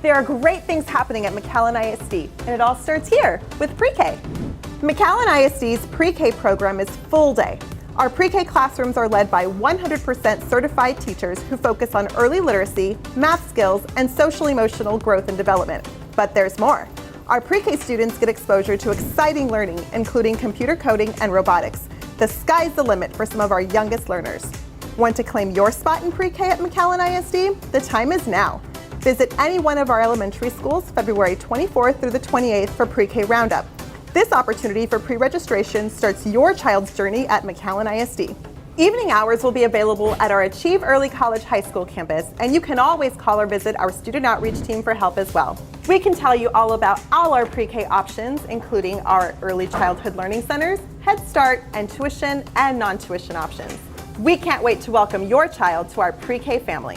There are great things happening at McAllen ISD, and it all starts here with pre-K. McAllen ISD's pre-K program is full day. Our pre-K classrooms are led by 100% certified teachers who focus on early literacy, math skills, and social-emotional growth and development. But there's more. Our pre-K students get exposure to exciting learning, including computer coding and robotics. The sky's the limit for some of our youngest learners. Want to claim your spot in pre-K at McAllen ISD? The time is now. Visit any one of our elementary schools February 24th through the 28th for pre-K roundup. This opportunity for pre-registration starts your child's journey at McAllen ISD. Evening hours will be available at our Achieve Early College High School campus, and you can always call or visit our student outreach team for help as well. We can tell you all about all our pre-K options, including our early childhood learning centers, Head Start, and tuition and non-tuition options. We can't wait to welcome your child to our pre-K family.